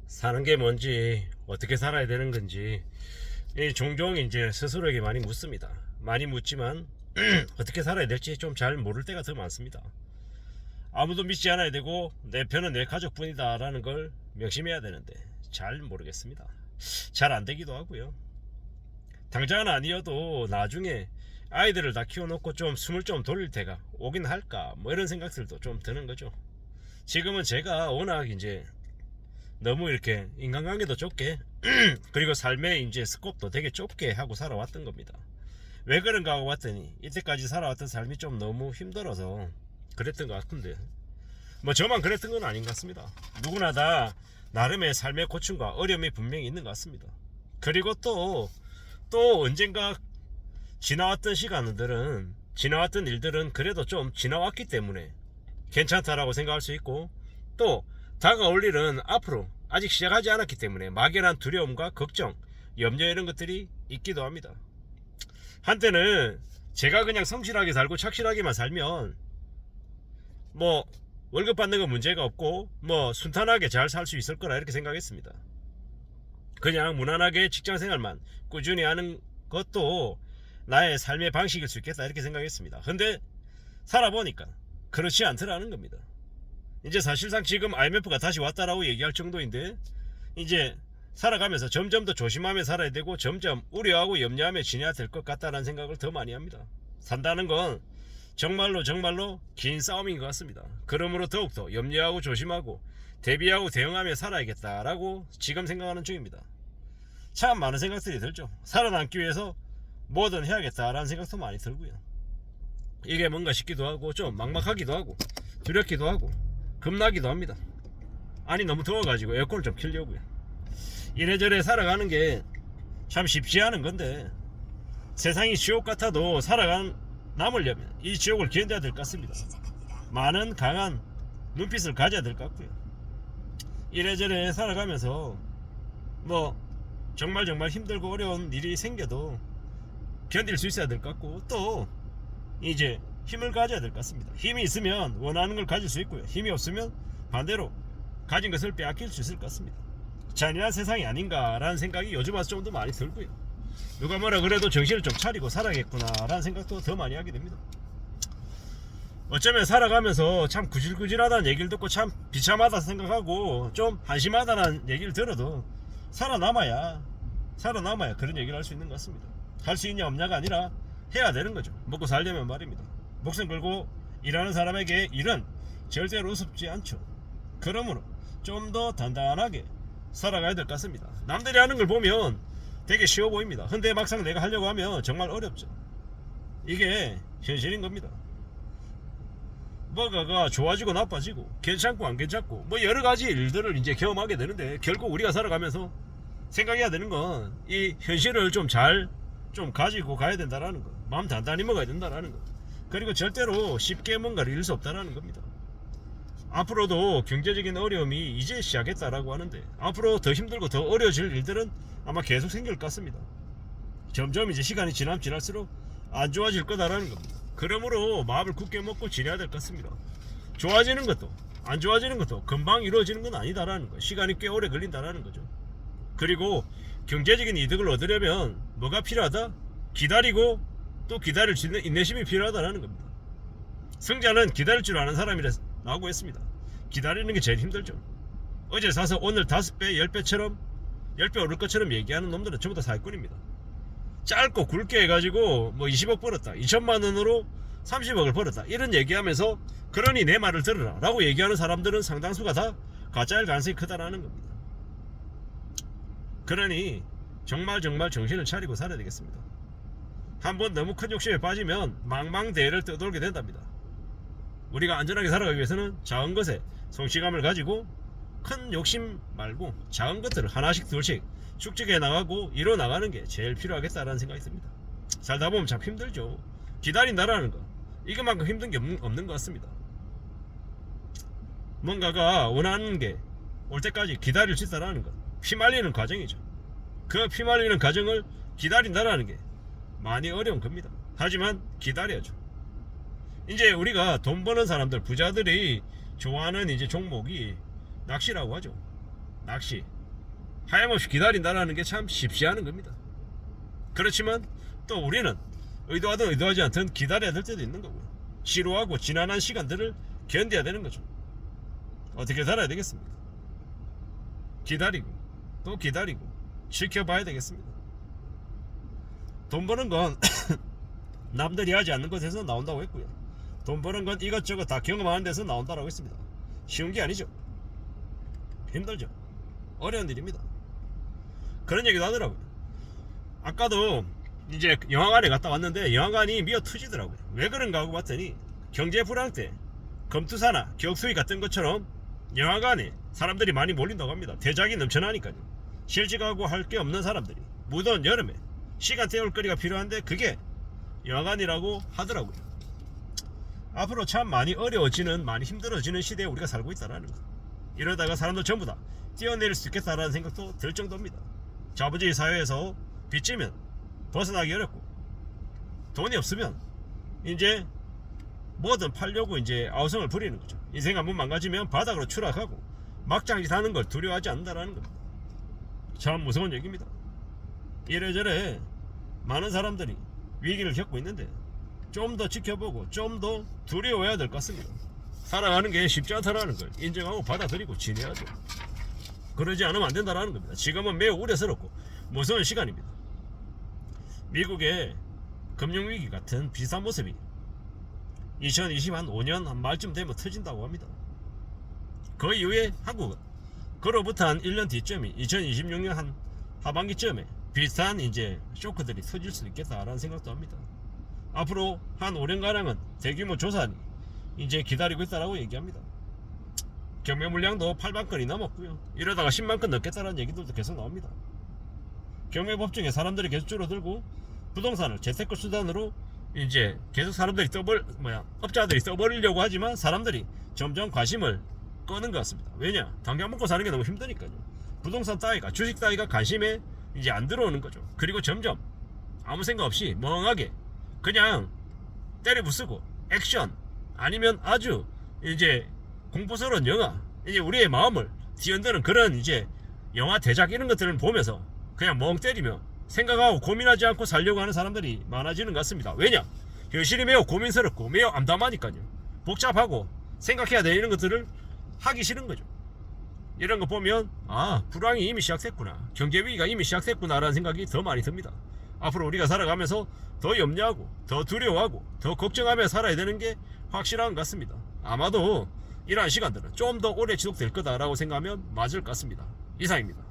사는 게 뭔지, 어떻게 살아야 되는 건지, 종종 이제 스스로에게 많이 묻습니다. 많이 묻지만, 어떻게 살아야 될지 좀 잘 모를 때가 더 많습니다. 아무도 믿지 않아야 되고, 내 편은 내 가족뿐이다 라는 걸 명심해야 되는데, 잘 모르겠습니다. 잘 안 되기도 하고요. 당장은 아니어도 나중에 아이들을 다 키워놓고 좀 숨을 좀 돌릴 때가 오긴 할까, 뭐 이런 생각들도 좀 드는 거죠. 지금은 제가 워낙 이제 너무 이렇게 인간관계도 좁게 그리고 삶의 이제 스콥도 되게 좁게 하고 살아왔던 겁니다. 왜 그런가 하고 봤더니 이때까지 살아왔던 삶이 좀 너무 힘들어서 그랬던 것 같은데, 뭐 저만 그랬던 건 아닌 것 같습니다. 누구나 다 나름의 삶의 고충과 어려움이 분명히 있는 것 같습니다. 그리고 또 언젠가 지나왔던 일들은 그래도 좀 지나왔기 때문에 괜찮다라고 생각할 수 있고, 또 다가올 일은 앞으로 아직 시작하지 않았기 때문에 막연한 두려움과 걱정, 염려 이런 것들이 있기도 합니다. 한때는 제가 그냥 성실하게 살고 착실하게만 살면 뭐 월급 받는 건 문제가 없고 뭐 순탄하게 잘 살 수 있을 거라 이렇게 생각했습니다. 그냥 무난하게 직장생활만 꾸준히 하는 것도 나의 삶의 방식일 수 있겠다 이렇게 생각했습니다. 근데 살아보니까 그렇지 않더라는 겁니다. 이제 사실상 지금 IMF가 다시 왔다라고 얘기할 정도인데, 이제 살아가면서 점점 더 조심하며 살아야 되고 점점 우려하고 염려하며 지내야 될 것 같다는 생각을 더 많이 합니다. 산다는 건 정말로 긴 싸움인 것 같습니다. 그러므로 더욱더 염려하고 조심하고 대비하고 대응하며 살아야겠다라고 지금 생각하는 중입니다. 참 많은 생각들이 들죠. 살아남기 위해서 뭐든 해야겠다라는 생각도 많이 들고요. 이게 뭔가 싶기도 하고 좀 막막하기도 하고 두렵기도 하고 겁나기도 합니다. 아니 너무 더워가지고 에어컨을 좀 켜려고요. 이래저래 살아가는 게 참 쉽지 않은 건데, 세상이 지옥 같아도 남으려면 이 지옥을 견뎌야 될 것 같습니다. 많은 강한 눈빛을 가져야 될 것 같고요. 이래저래 살아가면서 뭐 정말 힘들고 어려운 일이 생겨도 견딜 수 있어야 될 것 같고, 또 이제 힘을 가져야 될 것 같습니다. 힘이 있으면 원하는 걸 가질 수 있고요. 힘이 없으면 반대로 가진 것을 빼앗길 수 있을 것 같습니다. 잔인한 세상이 아닌가라는 생각이 요즘 와서 좀 더 많이 들고요. 누가 뭐라 그래도 정신을 좀 차리고 살아야겠구나라는 생각도 더 많이 하게 됩니다. 어쩌면 살아가면서 참 구질구질하다는 얘기를 듣고 참 비참하다 생각하고 좀 한심하다는 얘기를 들어도 살아남아야 그런 얘기를 할 수 있는 것 같습니다. 할 수 있냐 없냐가 아니라 해야 되는 거죠. 먹고 살려면 말입니다. 목숨 걸고 일하는 사람에게 일은 절대로 우습지 않죠. 그러므로 좀 더 단단하게 살아가야 될 것 같습니다. 남들이 하는 걸 보면 되게 쉬워 보입니다. 근데 막상 내가 하려고 하면 정말 어렵죠. 이게 현실인 겁니다. 뭐가가 좋아지고 나빠지고 괜찮고 안 괜찮고 뭐 여러 가지 일들을 이제 경험하게 되는데, 결국 우리가 살아가면서 생각해야 되는 건 이 현실을 좀 가지고 가야 된다라는 거, 마음 단단히 먹어야 된다라는 거, 그리고 절대로 쉽게 뭔가를 잃을 수 없다라는 겁니다. 앞으로도 경제적인 어려움이 이제 시작했다라고 하는데, 앞으로 더 힘들고 더 어려워질 일들은 아마 계속 생길 것 같습니다. 점점 이제 시간이 지날수록 안 좋아질 거다라는 겁니다. 그러므로 마음을 굳게 먹고 지내야 될 것 같습니다. 좋아지는 것도 안 좋아지는 것도 금방 이루어지는 건 아니다라는 거, 시간이 꽤 오래 걸린다라는 거죠. 그리고 경제적인 이득을 얻으려면 뭐가 필요하다? 기다리고 또 기다릴 수 있는 인내심이 필요하다라는 겁니다. 승자는 기다릴 줄 아는 사람이라고 했습니다. 기다리는 게 제일 힘들죠. 어제 사서 오늘 5배, 10배처럼 10배 오를 것처럼 얘기하는 놈들은 전부 다 사기꾼입니다. 짧고 굵게 해가지고 뭐 20억 벌었다, 2천만 원으로 30억을 벌었다 이런 얘기하면서 그러니 내 말을 들으라 라고 얘기하는 사람들은 상당수가 다 가짜일 가능성이 크다라는 겁니다. 그러니 정말 정신을 차리고 살아야 되겠습니다. 한번 너무 큰 욕심에 빠지면 망망대해를 떠돌게 된답니다. 우리가 안전하게 살아가기 위해서는 작은 것에 성취감을 가지고 큰 욕심 말고 작은 것들을 하나씩 둘씩 축적해 나가고 이뤄 나가는 게 제일 필요하겠다라는 생각이 듭니다. 살다 보면 참 힘들죠. 기다린다라는 거, 이것만큼 힘든 게 없는 것 같습니다. 뭔가가 원하는 게 올 때까지 기다릴 수 있다라는 것, 피말리는 과정이죠. 그 피말리는 과정을 기다린다라는 게 많이 어려운 겁니다. 하지만 기다려야죠. 이제 우리가 돈 버는 사람들, 부자들이 좋아하는 이제 종목이 낚시라고 하죠. 낚시. 하염없이 기다린다는 게 참 쉽지 않은 겁니다. 그렇지만 또 우리는 의도하든 의도하지 않든 기다려야 될 때도 있는 거고요. 지루하고 지난한 시간들을 견뎌야 되는 거죠. 어떻게 살아야 되겠습니까? 기다리고 또 기다리고 지켜봐야 되겠습니다. 돈 버는 건 남들이 하지 않는 것에서 나온다고 했고요. 돈 버는 건 이것저것 다 경험하는 데서 나온다고 했습니다. 쉬운 게 아니죠. 힘들죠. 어려운 일입니다. 그런 얘기도 하더라고요. 아까도 이제 영화관에 갔다 왔는데 영화관이 미어 터지더라고요. 왜 그런가 하고 봤더니 경제 불황 때 검투사나 격수위 같은 것처럼 영화관에 사람들이 많이 몰린다고 합니다. 대작이 넘쳐나니까요. 실직하고 할 게 없는 사람들이 무더운 여름에 시간 때울 거리가 필요한데 그게 영화관이라고 하더라고요. 앞으로 참 많이 어려워지는, 많이 힘들어지는 시대에 우리가 살고 있다는 거. 이러다가 사람들 전부 다 뛰어내릴 수 있겠다라는 생각도 들 정도입니다. 자본주의 사회에서 빚지면 벗어나기 어렵고 돈이 없으면 이제 뭐든 팔려고 이제 아우성을 부리는 거죠. 인생 한번 망가지면 바닥으로 추락하고 막장짓 하는 걸 두려워하지 않는다는 겁니다. 참 무서운 얘기입니다. 이래저래 많은 사람들이 위기를 겪고 있는데 좀 더 지켜보고 좀 더 두려워해야 될 것 같습니다. 살아가는 게 쉽지 않다는 걸 인정하고 받아들이고 지내야죠. 그러지 않으면 안 된다는 겁니다. 지금은 매우 우려스럽고 무서운 시간입니다. 미국의 금융위기 같은 비슷한 모습이 2025년 한 말쯤 되면 터진다고 합니다. 그 이후에 한국은 그로부터 한 1년 뒤쯤이 2026년 한 하반기쯤에 비슷한 이제 쇼크들이 터질 수 있겠다라는 생각도 합니다. 앞으로 한 5년가량은 대규모 조사니 이제 기다리고 있다라고 얘기합니다. 경매 물량도 8만 건이 넘었고요. 이러다가 10만 건 넘겠다라는 얘기들도 계속 나옵니다. 경매 법정에 사람들이 계속 줄어들고 부동산을 재테크 수단으로 이제 계속 사람들이 업자들이 써버리려고 하지만 사람들이 점점 관심을 끄는 것 같습니다. 왜냐? 당장 먹고 사는 게 너무 힘드니까요. 부동산 따위가, 주식 따위가 관심에 이제 안 들어오는 거죠. 그리고 점점 아무 생각 없이 멍하게 그냥 때려 부수고 액션 아니면 아주 이제 공포스러운 영화, 이제 우리의 마음을 뒤흔드는 그런 이제 영화 대작 이런 것들을 보면서 그냥 멍 때리며 생각하고 고민하지 않고 살려고 하는 사람들이 많아지는 것 같습니다. 왜냐? 현실이 매우 고민스럽고 매우 암담하니까요. 복잡하고 생각해야 되는 것들을 하기 싫은 거죠. 이런 거 보면 불황이 이미 시작됐구나, 경제위기가 이미 시작됐구나 라는 생각이 더 많이 듭니다. 앞으로 우리가 살아가면서 더 염려하고 더 두려워하고 더 걱정하며 살아야 되는 게 확실한 것 같습니다. 아마도 이러한 시간들은 좀 더 오래 지속될 거다라고 생각하면 맞을 것 같습니다. 이상입니다.